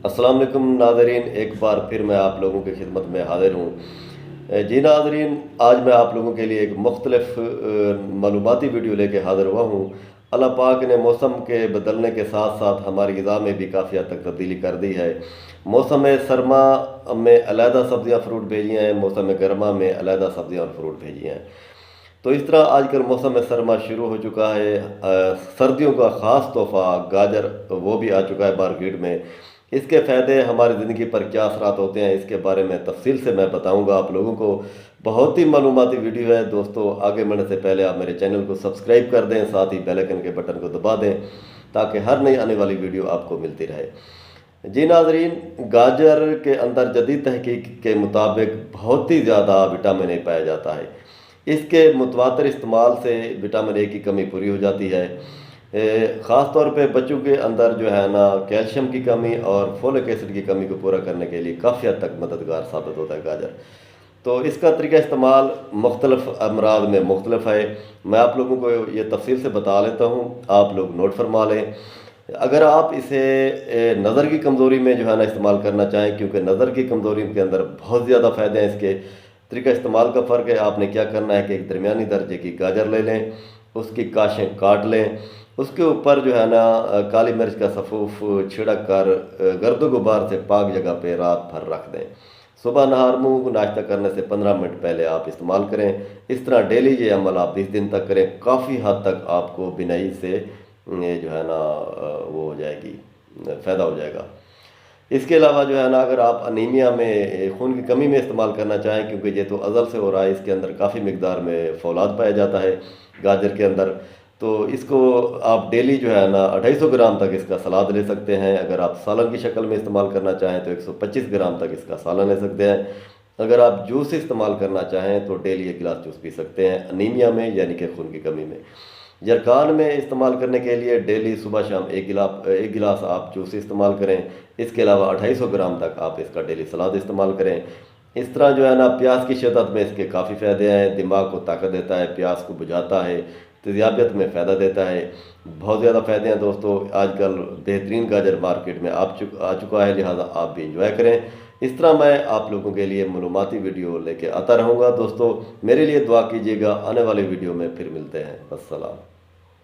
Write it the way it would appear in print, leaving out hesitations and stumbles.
السلام علیکم ناظرین، ایک بار پھر میں آپ لوگوں کی خدمت میں حاضر ہوں۔ جی ناظرین، آج میں آپ لوگوں کے لیے ایک مختلف معلوماتی ویڈیو لے کے حاضر ہوا ہوں۔ اللہ پاک نے موسم کے بدلنے کے ساتھ ساتھ ہماری غذا میں بھی کافی حد تک تبدیلی کر دی ہے۔ موسم سرما میں علیحدہ سبزیاں فروٹ بھیجی ہیں، موسم گرما میں علیحدہ سبزیاں اور فروٹ بھیجی ہیں۔ تو اس طرح آج کل موسم سرما شروع ہو چکا ہے۔ سردیوں کا خاص تحفہ گاجر وہ بھی آ چکا ہے مارکیٹ میں۔ اس کے فائدے ہماری زندگی پر کیا اثرات ہوتے ہیں، اس کے بارے میں تفصیل سے میں بتاؤں گا آپ لوگوں کو۔ بہت ہی معلوماتی ویڈیو ہے دوستو، آگے بڑھنے سے پہلے آپ میرے چینل کو سبسکرائب کر دیں، ساتھ ہی بیل آئیکن کے بٹن کو دبا دیں تاکہ ہر نئی آنے والی ویڈیو آپ کو ملتی رہے۔ جی ناظرین، گاجر کے اندر جدید تحقیق کے مطابق بہت ہی زیادہ وٹامن اے پایا جاتا ہے۔ اس کے متواتر استعمال سے وٹامن اے کی کمی پوری ہو جاتی ہے۔ خاص طور پہ بچوں کے اندر جو ہے نا کیلشیم کی کمی اور فولک ایسڈ کی کمی کو پورا کرنے کے لیے کافی حد تک مددگار ثابت ہوتا ہے گاجر۔ تو اس کا طریقہ استعمال مختلف امراض میں مختلف ہے۔ میں آپ لوگوں کو یہ تفصیل سے بتا لیتا ہوں، آپ لوگ نوٹ فرما لیں۔ اگر آپ اسے نظر کی کمزوری میں جو ہے نا استعمال کرنا چاہیں، کیونکہ نظر کی کمزوری کے اندر بہت زیادہ فائدے ہیں، اس کے طریقہ استعمال کا فرق ہے۔ آپ نے کیا کرنا ہے کہ ایک درمیانی درجے کی گاجر لے لیں، اس کی کاشیں کاٹ لیں، اس کے اوپر جو ہے نا کالی مرچ کا سفوف چھڑک کر گرد و غبار سے پاک جگہ پہ رات بھر رکھ دیں۔ صبح نہار منہ ناشتہ کرنے سے 15 منٹ پہلے آپ استعمال کریں۔ اس طرح ڈیلی یہ عمل آپ 20 دن تک کریں، کافی حد تک آپ کو بینائی سے یہ جو ہے نا وہ ہو جائے گی، فائدہ ہو جائے گا۔ اس کے علاوہ جو ہے نا اگر آپ انیمیا میں خون کی کمی میں استعمال کرنا چاہیں، کیونکہ یہ تو ازل سے ہو رہا ہے، اس کے اندر کافی مقدار میں فولاد پایا جاتا ہے گاجر کے اندر، تو اس کو آپ ڈیلی جو ہے نا 250 گرام تک اس کا سلاد لے سکتے ہیں۔ اگر آپ سالن کی شکل میں استعمال کرنا چاہیں تو 125 گرام تک اس کا سالن لے سکتے ہیں۔ اگر آپ جوس استعمال کرنا چاہیں تو ڈیلی 1 گلاس جوس پی سکتے ہیں انیمیا میں، یعنی کہ خون کی کمی میں۔ جرکان میں استعمال کرنے کے لیے ڈیلی صبح شام 1 گلاس آپ جوس استعمال کریں۔ اس کے علاوہ 250 گرام تک آپ اس کا ڈیلی سلاد استعمال کریں۔ اس طرح جو ہے نا پیاز کی شدت میں اس کے کافی فائدے ہیں۔ دماغ کو طاقت دیتا ہے، پیاز کو بجھاتا ہے، تیزابیت میں فائدہ دیتا ہے۔ بہت زیادہ فائدے ہیں دوستو۔ آج کل بہترین گاجر مارکیٹ میں آ چکا ہے، لہٰذا آپ بھی انجوائے کریں۔ اس طرح میں آپ لوگوں کے لیے معلوماتی ویڈیو لے کے آتا رہوں گا دوستو۔ میرے لیے دعا کیجیے گا، آنے والی ویڈیو میں پھر ملتے ہیں۔ السلام۔